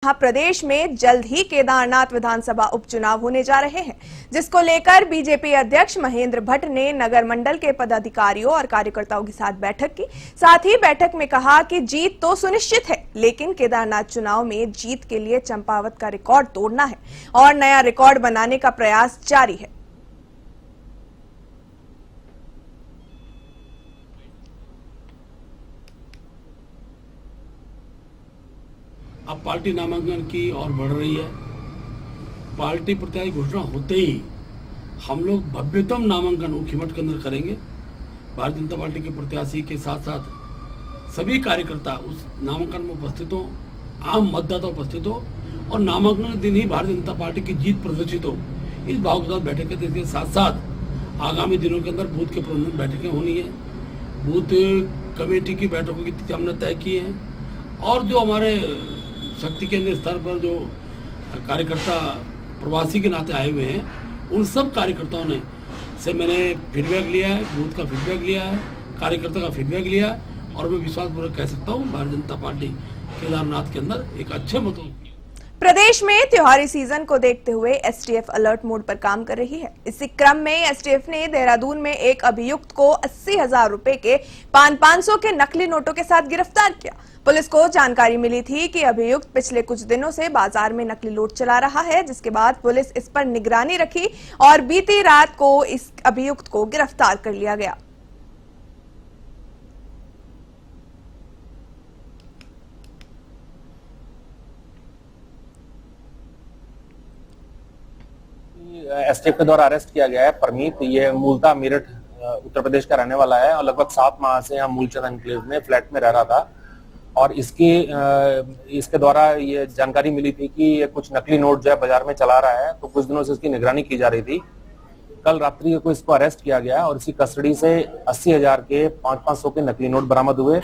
प्रदेश में जल्द ही केदारनाथ विधानसभा उपचुनाव होने जा रहे हैं, जिसको लेकर बीजेपी अध्यक्ष महेंद्र भट्ट ने नगर मंडल के पदाधिकारियों और कार्यकर्ताओं के साथ बैठक की। साथ ही बैठक में कहा कि जीत तो सुनिश्चित है, लेकिन केदारनाथ चुनाव में जीत के लिए चंपावत का रिकॉर्ड तोड़ना है और नया रिकॉर्ड बनाने का प्रयास जारी है। अब पार्टी नामांकन की ओर बढ़ रही है। पार्टी प्रत्याशी घोषणा होते ही हम लोग भव्यतम नामांकन ऊखीमठ के अंदर करेंगे। भारतीय जनता पार्टी के प्रत्याशी के साथ साथ सभी कार्यकर्ता उस नामांकन में उपस्थित हो, आम मतदाता उपस्थित हो और नामांकन के दिन ही भारतीय जनता पार्टी की जीत प्रदर्शित हो। इस भाव के साथ बैठकें के साथ साथ आगामी दिनों के अंदर बूथ के प्रबंधन बैठकें होनी है। बूथ कमेटी की बैठकों की तिथि हमने तय की है और जो हमारे शक्ति केंद्र स्तर पर जो कार्यकर्ता प्रवासी के नाते आए हुए हैं, उन सब कार्यकर्ताओं ने से मैंने फीडबैक लिया है, बूथ का फीडबैक लिया है, कार्यकर्ता का फीडबैक लिया है और मैं विश्वासपूर्वक कह सकता हूँ भारतीय जनता पार्टी केदारनाथ के अंदर एक अच्छे मतों। प्रदेश में त्योहारी सीजन को देखते हुए एसटीएफ अलर्ट मोड पर काम कर रही है। इसी क्रम में एसटीएफ ने देहरादून में एक अभियुक्त को 80,000 रुपए के 500 के नकली नोटों के साथ गिरफ्तार किया। पुलिस को जानकारी मिली थी कि अभियुक्त पिछले कुछ दिनों से बाजार में नकली नोट चला रहा है, जिसके बाद पुलिस इस पर निगरानी रखी और बीती रात को इस अभियुक्त को गिरफ्तार कर लिया गया। एसटीएफ के द्वारा अरेस्ट किया गया है परमीत। ये मूलतः मेरठ उत्तर प्रदेश का रहने वाला है और लगभग 7 माह से यहाँ मूलचंद एनक्लेव में फ्लैट में रह रहा था और इसके द्वारा ये जानकारी मिली थी कि ये कुछ नकली नोट जो है बाजार में चला रहा है, तो कुछ दिनों से इसकी निगरानी की जा रही थी। कल रात्रि को इसको अरेस्ट किया गया और इसकी कस्टडी से 80,000 के 500 के नकली नोट बरामद हुए।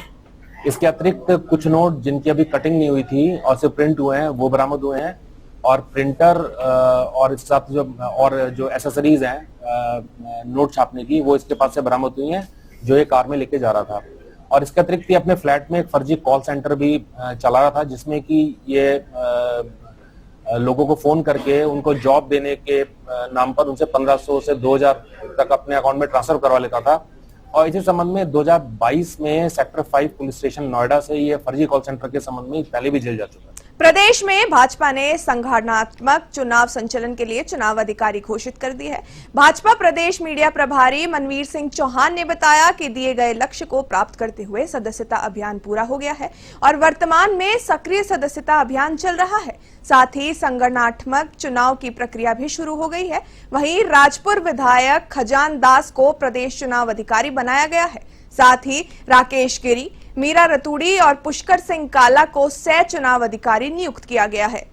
इसके अतिरिक्त कुछ नोट जिनकी अभी कटिंग नहीं हुई थी और सिर्फ प्रिंट हुए हैं वो बरामद हुए हैं और प्रिंटर और इसके साथ जो एसेसरीज हैं नोट छापने की वो इसके पास से बरामद हुई हैं, जो ये कार में लेके जा रहा था। और इसके अतिरिक्त अपने फ्लैट में एक फर्जी कॉल सेंटर भी चला रहा था, जिसमें कि ये लोगों को फोन करके उनको जॉब देने के नाम पर उनसे 1500 से 2000 तक अपने अकाउंट में ट्रांसफर करवा लेता था। और इसी संबंध में 2022 में सेक्टर 5 पुलिस स्टेशन नोएडा से ये फर्जी कॉल सेंटर के संबंध में पहले भी जेल जा चुका है। प्रदेश में भाजपा ने संगठनात्मक चुनाव संचालन के लिए चुनाव अधिकारी घोषित कर दी है। भाजपा प्रदेश मीडिया प्रभारी मनवीर सिंह चौहान ने बताया कि दिए गए लक्ष्य को प्राप्त करते हुए सदस्यता अभियान पूरा हो गया है और वर्तमान में सक्रिय सदस्यता अभियान चल रहा है। साथ ही संगठनात्मक चुनाव की प्रक्रिया भी शुरू हो गई है। वहीं राजपुर विधायक खजान दास को प्रदेश चुनाव अधिकारी बनाया गया है। साथ ही राकेश गिरी, मीरा रतूड़ी और पुष्कर सिंह काला को सह चुनाव अधिकारी नियुक्त किया गया है।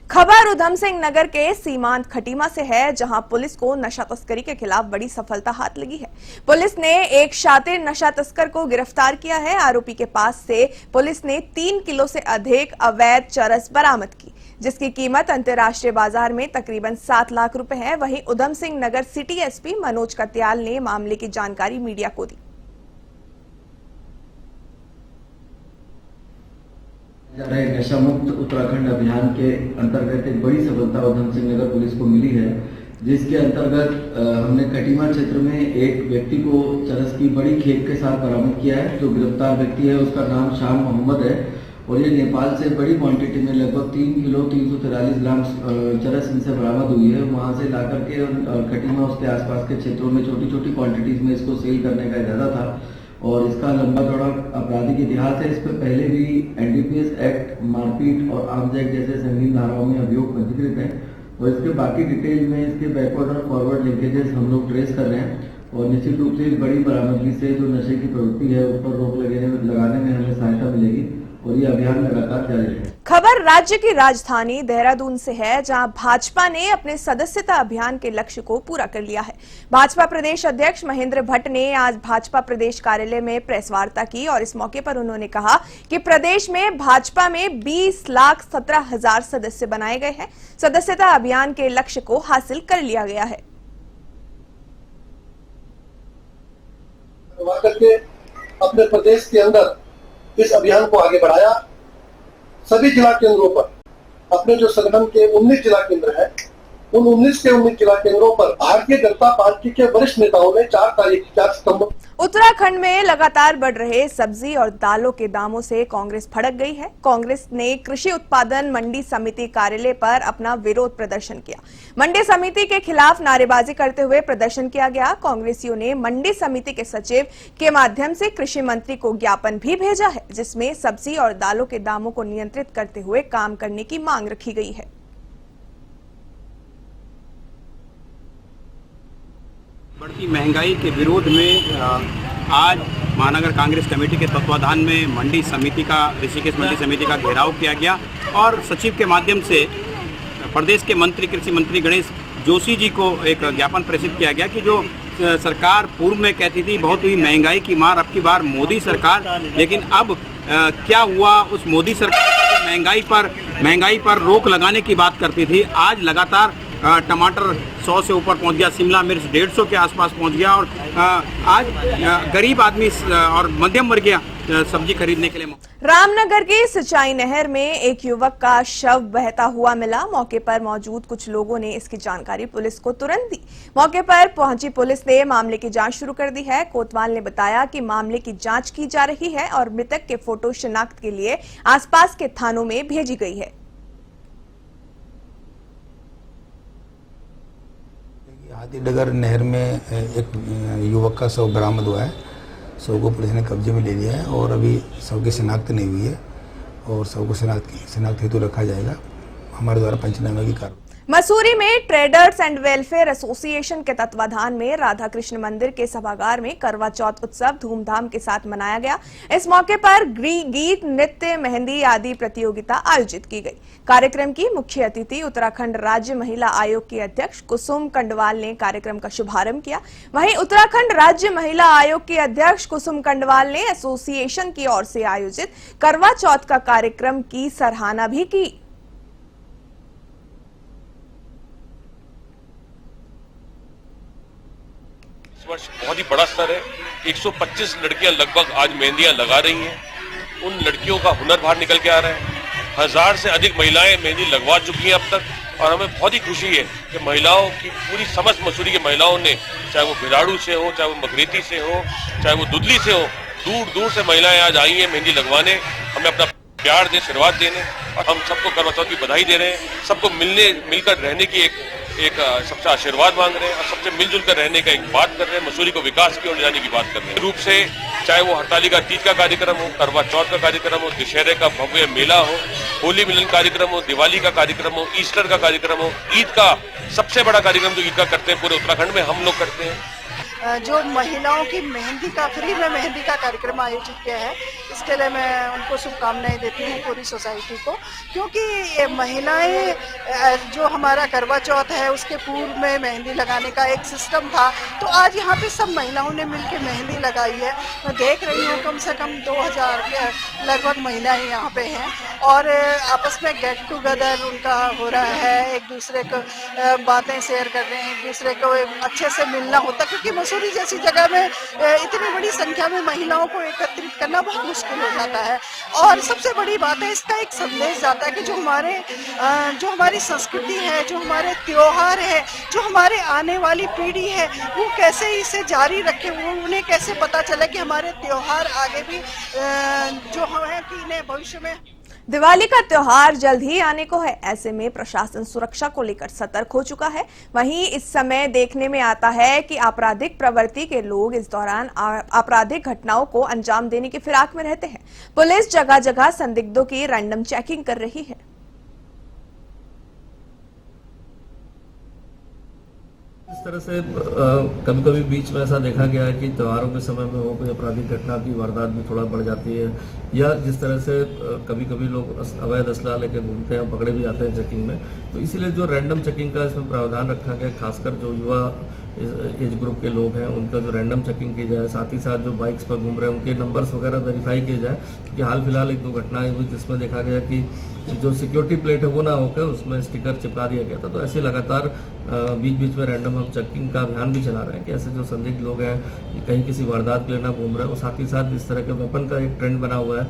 खबर उधम सिंह नगर के सीमांत खटीमा से है, जहां पुलिस को नशा तस्करी के खिलाफ बड़ी सफलता हाथ लगी है। पुलिस ने एक शातिर नशा तस्कर को गिरफ्तार किया है। आरोपी के पास से पुलिस ने 3 किलो से अधिक अवैध चरस बरामद की, जिसकी कीमत अंतर्राष्ट्रीय बाजार में तकरीबन 7 लाख रुपए है। वहीं उधम सिंह नगर सिटी एसपी मनोज कत्याल ने मामले की जानकारी मीडिया को दी। नशा मुक्त उत्तराखंड अभियान के अंतर्गत एक बड़ी सफलता उधम सिंह नगर पुलिस को मिली है, जिसके अंतर्गत हमने खटीमा क्षेत्र में एक व्यक्ति को चरस की बड़ी खेप के साथ बरामद किया है। जो गिरफ्तार व्यक्ति है उसका नाम शाह मोहम्मद है और ये नेपाल से बड़ी क्वांटिटी में लगभग 3 किलो 343 ग्राम चरस इनसे बरामद हुई है। वहां से लाकर के खटीमा उसके आसपास के क्षेत्रों में छोटी छोटी क्वांटिटीज में इसको सेल करने का इरादा था और इसका लंबा चौड़ा आपराधिक इतिहास है। इस पर पहले भी एनडीपीएस एक्ट, मारपीट और आर्म्स एक्ट जैसे संगीन धाराओं में अभियोग पंजीकृत है और इसके बाकी डिटेल में इसके बैकवर्ड और फॉरवर्ड लिंकेजेस हम लोग ट्रेस कर रहे हैं और निश्चित रूप से इस बड़ी बरामदगी से जो नशे की प्रवृत्ति है उस पर रोक लगाने में हमें सहायता मिलेगी और ये अभियान लगातार जारी रहेगा। खबर राज्य की राजधानी देहरादून से है, जहां भाजपा ने अपने सदस्यता अभियान के लक्ष्य को पूरा कर लिया है। भाजपा प्रदेश अध्यक्ष महेंद्र भट्ट ने आज भाजपा प्रदेश कार्यालय में प्रेस वार्ता की और इस मौके पर उन्होंने कहा कि प्रदेश में भाजपा में 20,17,000 सदस्य बनाए गए हैं। सदस्यता अभियान के लक्ष्य को हासिल कर लिया गया है। करवा करके अपने प्रदेश के अंदर इस अभियान को आगे बढ़ाया। सभी जिला केंद्रों पर अपने जो संगठन के 19 जिला केंद्र है, उन 19 के 19 जिला केंद्रों पर भारतीय जनता पार्टी के वरिष्ठ नेताओं ने 4 सितंबर उत्तराखंड में लगातार बढ़ रहे सब्जी और दालों के दामों से कांग्रेस भड़क गई है। कांग्रेस ने कृषि उत्पादन मंडी समिति कार्यालय पर अपना विरोध प्रदर्शन किया। मंडी समिति के खिलाफ नारेबाजी करते हुए प्रदर्शन किया गया। कांग्रेसियों ने मंडी समिति के सचिव के माध्यम से कृषि मंत्री को ज्ञापन भी भेजा है, जिसमें सब्जी और दालों के दामों को नियंत्रित करते हुए काम करने की मांग रखी गई है। बढ़ती महंगाई के विरोध में आज महानगर कांग्रेस कमेटी के तत्वाधान में मंडी समिति का ऋषिकेश मंडी समिति का घेराव किया गया और सचिव के माध्यम से प्रदेश के मंत्री कृषि मंत्री गणेश जोशी जी को एक ज्ञापन प्रेषित किया गया कि जो सरकार पूर्व में कहती थी बहुत ही महंगाई की मार, अब की बार मोदी सरकार, लेकिन अब क्या हुआ, उस मोदी सरकार महंगाई पर रोक लगाने की बात करती थी। आज लगातार टमाटर 100 से ऊपर पहुंच गया, शिमला मिर्च 150 के आसपास पहुंच गया और आज गरीब आदमी और मध्यम वर्गीय सब्जी खरीदने के लिए रामनगर की सिंचाई नहर में एक युवक का शव बहता हुआ मिला। मौके पर मौजूद कुछ लोगों ने इसकी जानकारी पुलिस को तुरंत दी। मौके पर पहुंची पुलिस ने मामले की जांच शुरू कर दी है। कोतवाल ने बताया कि मामले की जांच की जा रही है और मृतक के फोटो शिनाख्त के लिए आसपास के थानों में भेजी गई है। हाथीडगर नहर में एक युवक का शव बरामद हुआ है। शव को पुलिस ने कब्जे में ले लिया है और अभी शव की शिनाख्त नहीं हुई है और शव को शिनाख्त हेतु रखा जाएगा। हमारे द्वारा पंचनामे की कार्रवाई। मसूरी में ट्रेडर्स एंड वेलफेयर एसोसिएशन के तत्वाधान में राधा कृष्ण मंदिर के सभागार में करवा चौथ उत्सव धूमधाम के साथ मनाया गया। इस मौके पर गीत, नृत्य, मेहंदी आदि प्रतियोगिता आयोजित की गई। कार्यक्रम की मुख्य अतिथि उत्तराखंड राज्य महिला आयोग की अध्यक्ष कुसुम कंडवाल ने कार्यक्रम का शुभारंभ किया। वहीं उत्तराखंड राज्य महिला आयोग की अध्यक्ष कुसुम कंडवाल ने एसोसिएशन की ओर से आयोजित करवा चौथ का कार्यक्रम की सराहना भी की। इस वर्ष बहुत ही बड़ा स्तर है। 125 लड़कियां लगभग आज मेहंदियां लगा रही हैं। उन लड़कियों का हुनर बाहर निकल के आ रहा है। 1000 से अधिक महिलाएं मेहंदी लगवा चुकी हैं अब तक और हमें बहुत ही खुशी है कि महिलाओं की पूरी समस्त मसूरी की महिलाओं ने, चाहे वो भिराड़ू से हो, चाहे वो मगरेती से हो, चाहे वो दुदली से हो, दूर दूर से महिलाएं आज आई हैं मेहंदी लगवाने, हमें अपना प्यार दे, आशीर्वाद देने और हम सबको करवा चौथ की बधाई दे रहे हैं। सबको मिलकर रहने की एक सबसे आशीर्वाद मांग रहे हैं और सबसे मिलजुल कर रहने का एक बात कर रहे हैं। मसूरी को विकास की ओर ले जाने की बात कर रहे हैं। रूप से चाहे वो हरतालिका तीज का कार्यक्रम हो, करवा चौथ का कार्यक्रम हो, दशहरे का भव्य मेला हो, होली मिलन कार्यक्रम हो, दिवाली का कार्यक्रम हो, ईस्टर का कार्यक्रम हो, ईद का सबसे बड़ा कार्यक्रम जो ईद का करते हैं पूरे उत्तराखंड में हम लोग करते हैं। जो महिलाओं की मेहंदी का फ्री में मेहंदी का कार्यक्रम आयोजित किया है, इसके लिए मैं उनको शुभकामनाएं देती हूँ पूरी सोसाइटी को, क्योंकि ये महिलाएं जो हमारा करवा चौथ है उसके पूर्व में मेहंदी लगाने का एक सिस्टम था, तो आज यहाँ पे सब महिलाओं ने मिलकर मेहंदी लगाई है। मैं देख रही हूँ कम से कम 2000 के लगभग महिलाएं यहाँ पे हैं और आपस में गेट टुगेदर उनका हो रहा है, एक दूसरे को बातें शेयर कर रहे हैं, एक दूसरे को अच्छे से मिलना होता, क्योंकि मसूरी जैसी जगह में इतनी बड़ी संख्या में महिलाओं को एकत्रित करना बहुत मुश्किल हो जाता है। और सबसे बड़ी बात है, इसका एक संदेश जाता है कि जो हमारी संस्कृति है, जो हमारे त्योहार है, जो हमारे आने वाली पीढ़ी है, वो कैसे इसे जारी रखे, वो उन्हें कैसे पता चले कि हमारे त्योहार आगे भी जो है कि इन्हें भविष्य में। दिवाली का त्योहार जल्द ही आने को है। ऐसे में प्रशासन सुरक्षा को लेकर सतर्क हो चुका है। वहीं इस समय देखने में आता है कि आपराधिक प्रवृत्ति के लोग इस दौरान आपराधिक घटनाओं को अंजाम देने की फिराक में रहते हैं। पुलिस जगह जगह संदिग्धों की रैंडम चेकिंग कर रही है। इस तरह से कभी कभी बीच में ऐसा देखा गया है कि त्योहारों के समय में वो कोई आपराधिक घटना की वारदात भी थोड़ा बढ़ जाती है, या जिस तरह से कभी कभी लोग अवैध असला लेकर घूमते हैं, पकड़े भी जाते हैं चेकिंग में। तो इसीलिए जो रैंडम चेकिंग का इसमें प्रावधान रखा गया, खासकर जो युवा एज ग्रुप के लोग हैं उनका जो रैंडम चेकिंग की जाए, साथ ही साथ जो बाइक्स पर घूम रहे हैं उनके नंबर्स वगैरह वेरीफाई किए जाए। क्योंकि हाल फिलहाल 1-2 घटनाएं हुई जिसमें देखा गया कि जो सिक्योरिटी प्लेट है वो ना होकर उसमें स्टिकर चिपका दिया गया था। तो ऐसे लगातार बीच बीच में रैंडम हम चेकिंग का अभियान भी चला रहे हैं कि ऐसे जो संदिग्ध लोग हैं कहीं किसी वारदात के लिए ना घूम रहे हैं। और साथ ही साथ इस तरह के वेपन का एक ट्रेंड बना हुआ है,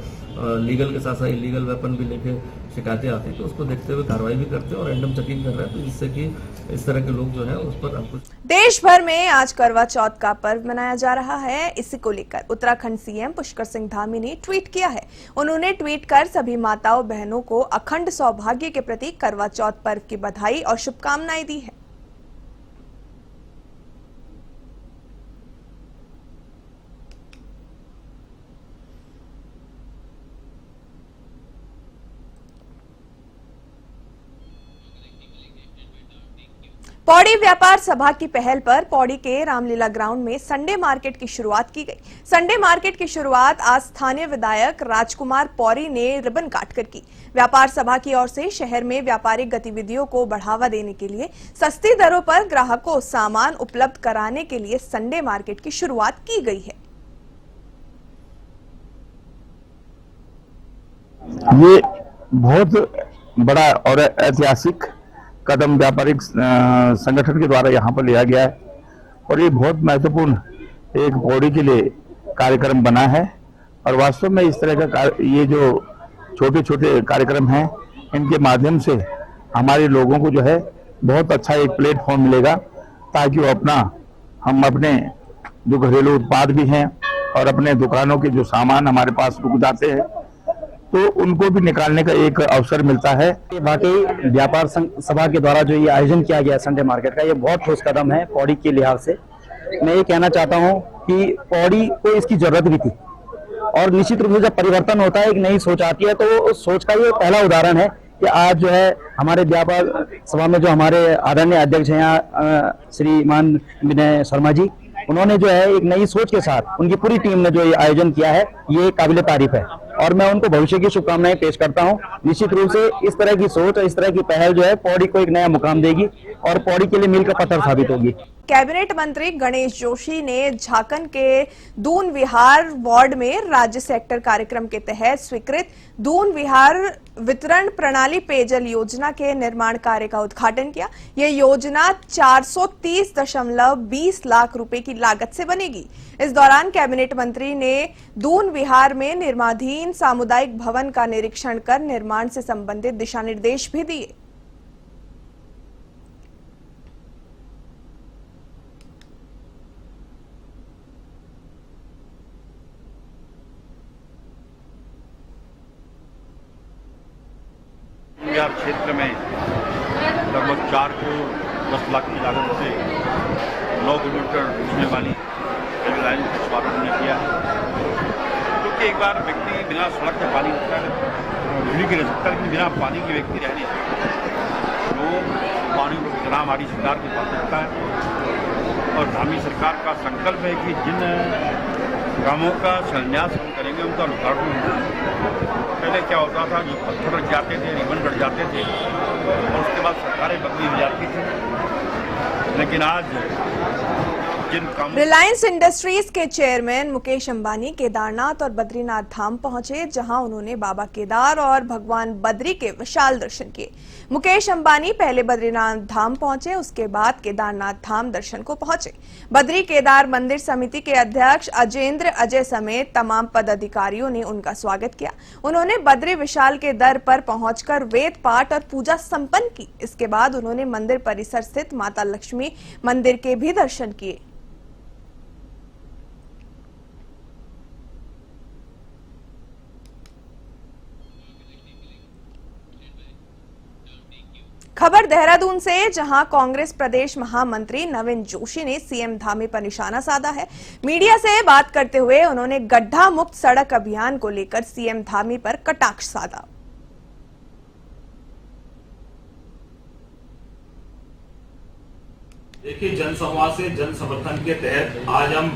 लीगल के साथ साथ इलीगल वेपन भी लेके शिकायतें आती हैं, तो उसको देखते हुए कार्रवाई भी करते हैं और रैंडम चेकिंग कर रहे हैं, तो जिससे कि इस तरह के लोग जो है उस पर अंकुश। देश भर में आज करवा चौथ का पर्व मनाया जा रहा है। इसी को लेकर उत्तराखंड सीएम पुष्कर सिंह धामी ने ट्वीट किया है। उन्होंने ट्वीट कर सभी माताओं बहनों को अखंड सौभाग्य के प्रतीक करवा चौथ पर्व की बधाई और शुभकामनाएं दी है। पौड़ी व्यापार सभा की पहल पर पौड़ी के रामलीला ग्राउंड में संडे मार्केट की शुरुआत की गई। संडे मार्केट की शुरुआत आज स्थानीय विधायक राजकुमार पौड़ी ने रिबन काटकर की। व्यापार सभा की ओर से शहर में व्यापारिक गतिविधियों को बढ़ावा देने के लिए सस्ती दरों पर ग्राहकों सामान उपलब्ध कराने के लिए संडे मार्केट की शुरुआत की गई है। ये बहुत बड़ा और ऐतिहासिक कदम व्यापारिक संगठन के द्वारा यहाँ पर लिया गया है और ये बहुत महत्वपूर्ण एक पौड़ी के लिए कार्यक्रम बना है। और वास्तव में इस तरह का ये जो छोटे छोटे कार्यक्रम हैं इनके माध्यम से हमारे लोगों को जो है बहुत अच्छा एक प्लेटफॉर्म मिलेगा ताकि वो हम अपने जो घरेलू उत्पाद भी हैं और अपने दुकानों के जो सामान हमारे पास रुक जाते हैं तो उनको भी निकालने का एक अवसर मिलता है। वाकई व्यापार सभा के द्वारा जो ये आयोजन किया गया संडे मार्केट का, ये बहुत ठोस कदम है पौड़ी के लिहाज से। मैं ये कहना चाहता हूँ कि पौड़ी को इसकी जरूरत भी थी और निश्चित रूप से जब परिवर्तन होता है, एक नई सोच आती है, तो उस सोच का ये पहला उदाहरण है कि आज जो है हमारे व्यापार सभा में जो हमारे आदरणीय अध्यक्ष हैं यहाँ श्रीमान विनय शर्मा जी, उन्होंने जो है एक नई सोच के साथ उनकी पूरी टीम ने जो ये आयोजन किया है ये काबिले तारीफ है और मैं उनको भविष्य की शुभकामनाएं पेश करता हूं। निश्चित रूप से इस तरह की सोच और इस तरह की पहल जो है पौड़ी को एक नया मुकाम देगी और पौड़ी के लिए मील का पत्थर साबित होगी। कैबिनेट मंत्री गणेश जोशी ने झाकन के दून विहार वार्ड में राज्य सेक्टर कार्यक्रम के तहत स्वीकृत दून विहार वितरण प्रणाली पेयजल योजना के निर्माण कार्य का उद्घाटन किया। यह योजना 430.20 लाख रुपए की लागत से बनेगी। इस दौरान कैबिनेट मंत्री ने दून विहार में निर्माणाधीन सामुदायिक भवन का निरीक्षण कर निर्माण से संबंधित दिशा निर्देश भी दिए। क्षेत्र में लगभग 4 करोड़ 10 लाख की लागत से 9 किलोमीटर घुसने वाली रेलवे लाइन का शुभारंभ हमने किया है। क्योंकि एक बार व्यक्ति बिना सड़क के पानी बिजली की रह सकता है, लेकिन बिना पानी के व्यक्ति रह नहीं सकता। वो पानी को कितना हमारी सरकार की प्राथमिकता है और धामी सरकार का संकल्प है कि जिन कामों का शिलान्यास हम करेंगे उनका उद्घाटन होगा। पहले क्या होता था, जो पत्थर रख जाते थे, रिबन कट जाते थे और उसके बाद सरकारें बदली हो जाती थी, लेकिन आज रिलायंस इंडस्ट्रीज के चेयरमैन मुकेश अंबानी केदारनाथ और बद्रीनाथ धाम पहुंचे, जहां उन्होंने बाबा केदार और भगवान बद्री के विशाल दर्शन किए। मुकेश अंबानी पहले बद्रीनाथ धाम पहुंचे, उसके बाद केदारनाथ धाम दर्शन को पहुंचे। बद्री केदार मंदिर समिति के अध्यक्ष अजेंद्र अजय समेत तमाम पदाधिकारियों ने उनका स्वागत किया। उन्होंने बद्री विशाल के दर पर पहुंचकर वेद पाठ और पूजा संपन्न की। इसके बाद उन्होंने मंदिर परिसर स्थित माता लक्ष्मी मंदिर के भी दर्शन किए। खबर देहरादून से, जहां कांग्रेस प्रदेश महामंत्री नवीन जोशी ने सीएम धामी पर निशाना साधा है। मीडिया से बात करते हुए उन्होंने गड्ढा मुक्त सड़क अभियान को लेकर सीएम धामी पर कटाक्ष साधा। देखिए, जनसंवाद से जन समर्थन के तहत आज हम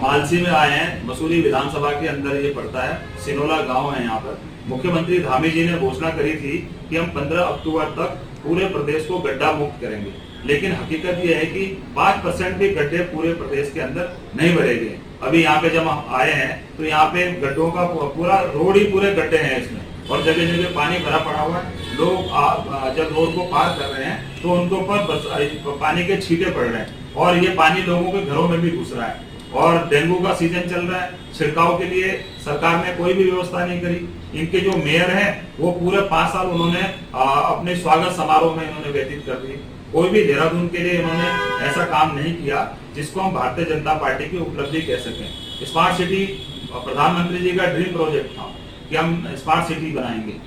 मालसी में आए हैं। मसूरी विधानसभा के अंदर ये पड़ता है, सिनोला गांव है। यहाँ पर मुख्यमंत्री धामी जी ने घोषणा करी थी कि हम 15 अक्टूबर तक पूरे प्रदेश को गड्ढा मुक्त करेंगे, लेकिन हकीकत ये है कि 5% भी गड्ढे पूरे प्रदेश के अंदर नहीं भरेंगे। अभी यहाँ पे जब हम आए हैं तो यहाँ पे गड्ढों का पूरा रोड ही पूरे गड्ढे हैं इसमें, और जगह जगह पानी भरा पड़ा हुआ है। लोग जब रोड को पार कर रहे हैं तो उनके ऊपर पानी के छींटे पड़ रहे हैं, और ये पानी लोगों के घरों में भी घुस रहा है। और डेंगू का सीजन चल रहा है, छिड़काव के लिए सरकार ने कोई भी व्यवस्था नहीं करी। इनके जो मेयर हैं वो पूरे 5 साल उन्होंने अपने स्वागत समारोह में इन्होंने व्यतीत कर दिए। कोई भी देहरादून के लिए इन्होंने ऐसा काम नहीं किया जिसको हम भारतीय जनता पार्टी की उपलब्धि कह सकें। स्मार्ट सिटी प्रधानमंत्री जी का ड्रीम प्रोजेक्ट था कि हम स्मार्ट सिटी बनाएंगे।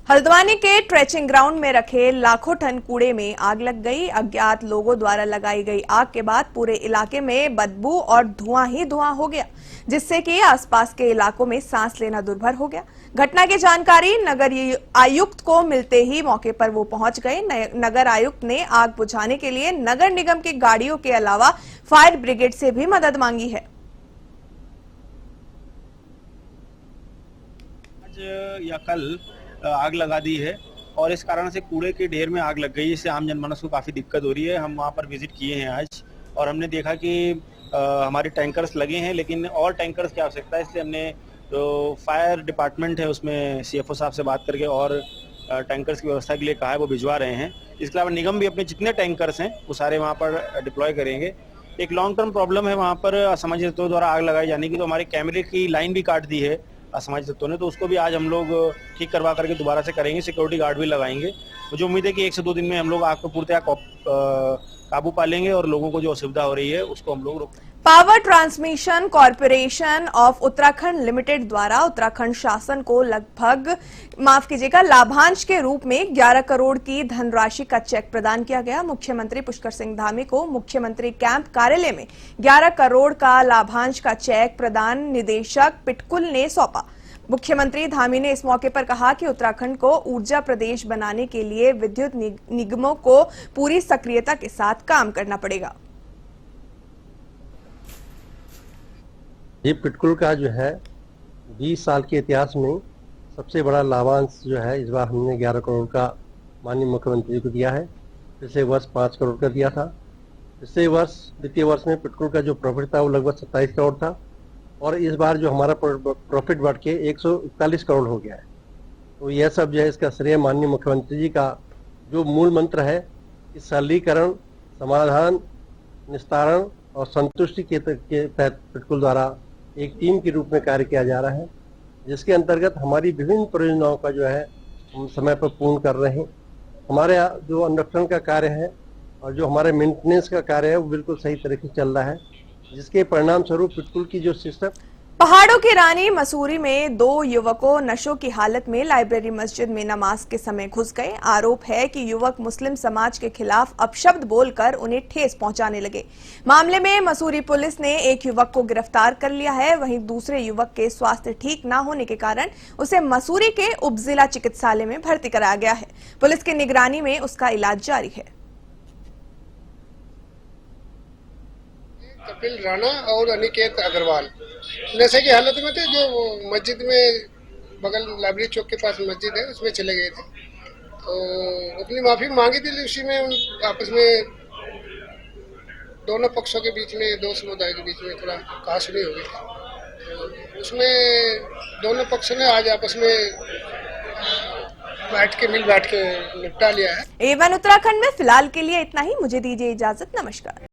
हल्द्वानी के ट्रेचिंग ग्राउंड में रखे लाखों टन कूड़े में आग लग गई। अज्ञात लोगों द्वारा लगाई गई आग के बाद पूरे इलाके में बदबू और धुआं ही धुआं हो गया, जिससे कि आसपास के इलाकों में सांस लेना दुर्भर हो गया। घटना की जानकारी नगर आयुक्त को मिलते ही मौके पर वो पहुंच गए। नगर आयुक्त ने आग बुझाने के लिए नगर निगम की गाड़ियों के अलावा फायर ब्रिगेड से भी मदद मांगी है। आज या कल आग लगा दी है और इस कारण से कूड़े के ढेर में आग लग गई, इससे आम जनमानस को काफ़ी दिक्कत हो रही है। हम वहाँ पर विजिट किए हैं आज और हमने देखा कि हमारे टैंकर्स लगे हैं, लेकिन और टैंकर्स की आवश्यकता है, इसलिए हमने जो फायर डिपार्टमेंट है उसमें CFO साहब से बात करके और टैंकर्स की व्यवस्था के लिए कहा है, वो भिजवा रहे हैं। इसके अलावा निगम भी अपने जितने टैंकर्स हैं वो सारे वहाँ पर डिप्लॉय करेंगे। एक लॉन्ग टर्म प्रॉब्लम है वहाँ पर असामाजिक तत्वों द्वारा आग लगाई जाने की, तो हमारे कैमरे की लाइन भी काट दी है असामाजिक तत्वों ने, तो उसको भी आज हम लोग ठीक करवा करके दोबारा से करेंगे। सिक्योरिटी गार्ड भी लगाएंगे। मुझे उम्मीद है कि 1 से 2 दिन में हम लोग आग को पूर्णतः काबू पा लेंगे और लोगों को जो असुविधा हो रही है उसको हम लोग रोक। Power transmission corporation of Uttarakhand limited द्वारा उत्तराखंड शासन को लाभांश के रूप में 11 करोड़ की धनराशि का चेक प्रदान किया गया। मुख्यमंत्री पुष्कर सिंह धामी को मुख्यमंत्री कैंप कार्यालय में 11 करोड़ का लाभांश का चेक प्रदान निदेशक पिटकुल ने सौंपा। मुख्यमंत्री धामी ने इस मौके पर कहा कि उत्तराखंड को ऊर्जा प्रदेश बनाने के लिए विद्युत निगमों को पूरी सक्रियता के साथ काम करना पड़ेगा। ये पिटकुल का जो है 20 साल के इतिहास में सबसे बड़ा लाभांश जो है इस बार हमने 11 करोड़ का माननीय मुख्यमंत्री को दिया है। पिछले वर्ष 5 करोड़ का दिया था। पिछले वर्ष वित्तीय वर्ष में पिटकुल का जो प्रॉफिट था वो लगभग 27 करोड़ था और इस बार जो हमारा प्रॉफिट बढ़ के 141 करोड़ हो गया है। तो यह सब जो है इसका श्रेय माननीय मुख्यमंत्री जी का जो मूल मंत्र है कि सरलीकरण, समाधान, निस्तारण और संतुष्टि के तहत पिटकुल द्वारा एक टीम के रूप में कार्य किया जा रहा है, जिसके अंतर्गत हमारी विभिन्न परियोजनाओं का जो है हम समय पर पूर्ण कर रहे हैं। हमारे जो अनुरक्षण का कार्य है और जो हमारे मेंटेनेंस का कार्य है वो बिल्कुल सही तरीके से चल रहा है, जिसके परिणाम स्वरूप पिटकुल की जो सिस्टम। पहाड़ों की रानी मसूरी में 2 युवकों नशों की हालत में लाइब्रेरी मस्जिद में नमाज के समय घुस गए। आरोप है कि युवक मुस्लिम समाज के खिलाफ अपशब्द बोलकर उन्हें ठेस पहुंचाने लगे। मामले में मसूरी पुलिस ने एक युवक को गिरफ्तार कर लिया है। वहीं दूसरे युवक के स्वास्थ्य ठीक न होने के कारण उसे मसूरी के उपजिला चिकित्सालय में भर्ती कराया गया है। पुलिस की निगरानी में उसका इलाज जारी है। कपिल राणा और अनिकेत अग्रवाल नशे की हालत में थे, जो मस्जिद में बगल लाइब्रेरी चौक के पास मस्जिद है उसमें चले गए थे। तो अपनी माफी मांगी थी, उसी में आपस में दोनों पक्षों के बीच में, 2 समुदाय के बीच में थोड़ा कहासुनी हो गई थी। उसमें दोनों पक्षों ने आज आपस में बैठ के निपटा लिया है। A1 उत्तराखंड में फिलहाल के लिए इतना ही। मुझे दीजिए इजाजत। नमस्कार।